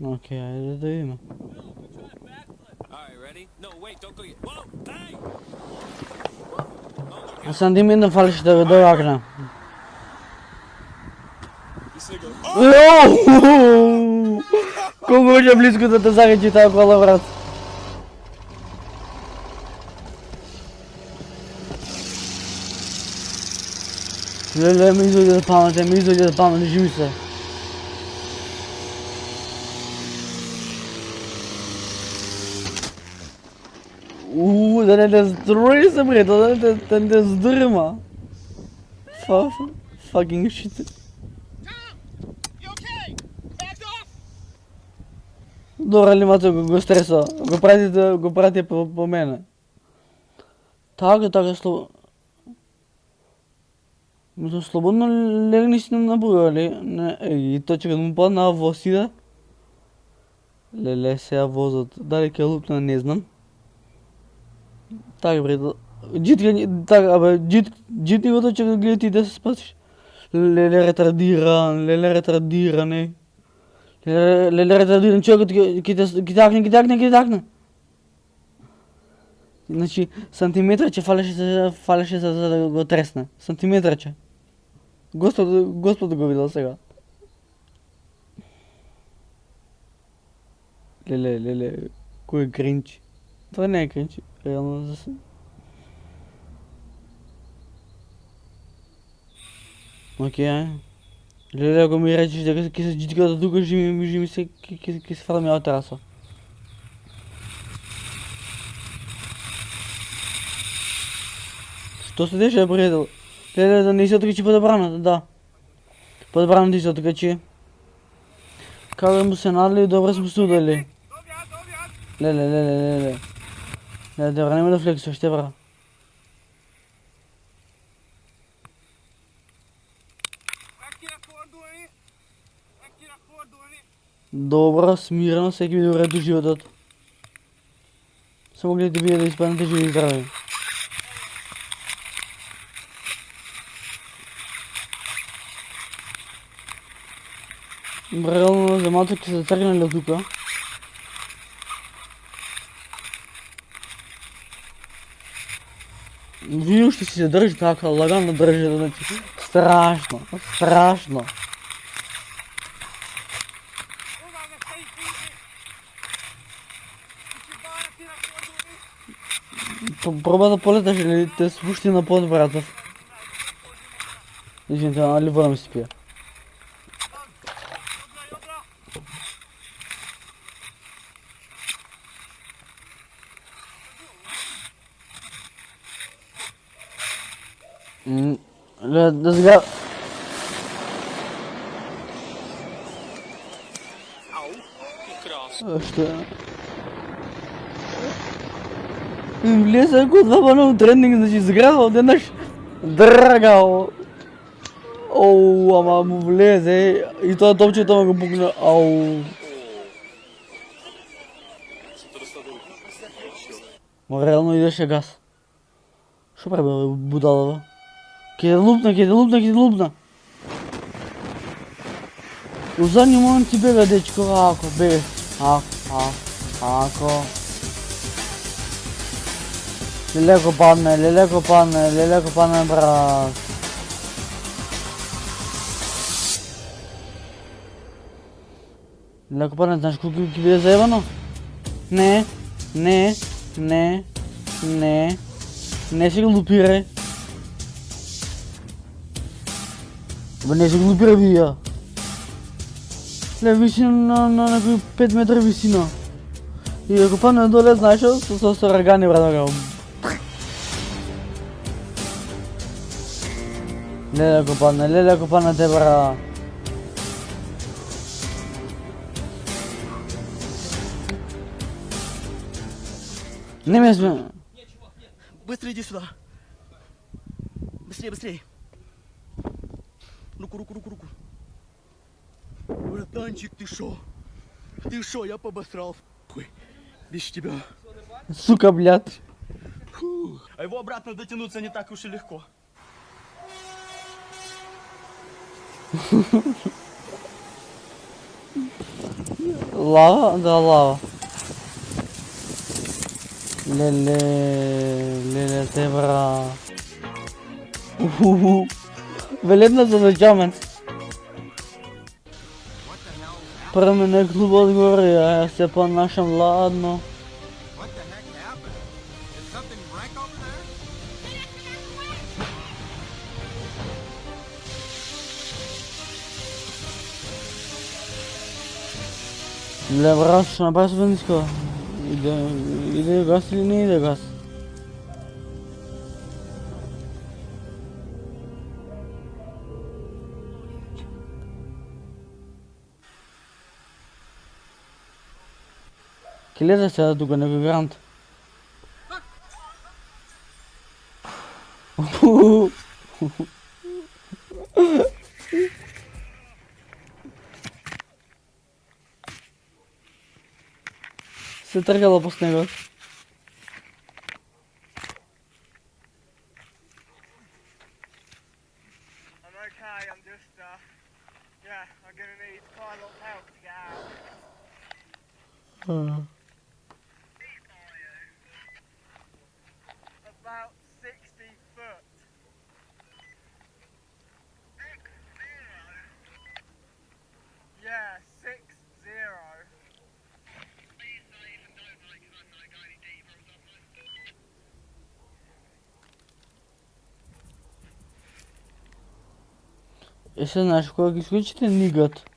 Окей, айде да видим. Сантиметна фалиш да дојагна. Колко беше близко да те загачи тази кола, брат. Леле, ми изойде да памет, живи се. Да не те строи се, бре, да не те сдърма. Fucking shit. Добре, лимата го стреса. Го прати по мене. Така, слободно легни си на буя, ли? И точка да му падна авосида. Леле, сега возът. Дали ке лупна, не знам. Так, бре, джит ни го точка да гледа ти да се спасиш. Леле, ретардиран, човекът ги такне. Значи, сантиметраче фалеше за да го тресне. Сантиметраче. Господ го видел сега. Леле, кой е кринч? Това не е кринч, реално за се. Окей, леле, ако ми речеш дека ке се джитката тука, жи ми се, ке се фарми от тераса. Що се деше, приятел? Леле, да не се отричи подобраната, да. Подобраната се отричи. Как му се надали и добре сме судали. Леле. Добре, нема да флексуваш, ще бра. Добро, смирено, всеки ви добре до животът. Само гледайте вие да изпаднете живи и здрави. Реално, за малко ще се тръгнали от тука. Вие ще си се държи така, лаганно държи, значи. Страшно. Проба да полеташ или те спущи на под, братов. Извините, али вода ми се пие. Да сега... Що? Влезе ако два бана в тренинг, значи изграва отдеднъж. Драгал. Оу, ама му влезе. И това топчето ме го пукна. Ау. Ма реално идеше газ. Шо прави бе, будала бе? Ке да лупна. У задни момент ти бега, дечко, ако бега. Ако. Лелеко падне, брат. Лелеко падне, знаеш колко ги биде заебано? Не си го лупирай. Бе, не си го лупирай вия. Ле, виси на някой 5 метра висина. И ако падне надоле, знаеш ли, с ръгани, брат. Леле, ако падне те, брат. Не ме сме. Быстро иди сюда. Быстрее. Руку. Братанчик, ты шо, я побосрал. Без тебя. Сука, блядь. А его обратно дотянуться не так уж и легко. Лава? Да, лава. Леле, леле, зебра. Уху. Веледно задържаме. Премине клуб отгоре, а я се понаšam ladno. What the heck happened? Did something wreck over there? Le vreau să mă pas vândisco. Ide gas или не иде газ? Келезе сега тука некој грант. Се тргало по снегот. I'm okay, I'm just, yeah, I'm gonna need quite a lot of help to get out. About 60 foot. 60? Yeah, 60. Е се знаеш кога ги исклучите нигат.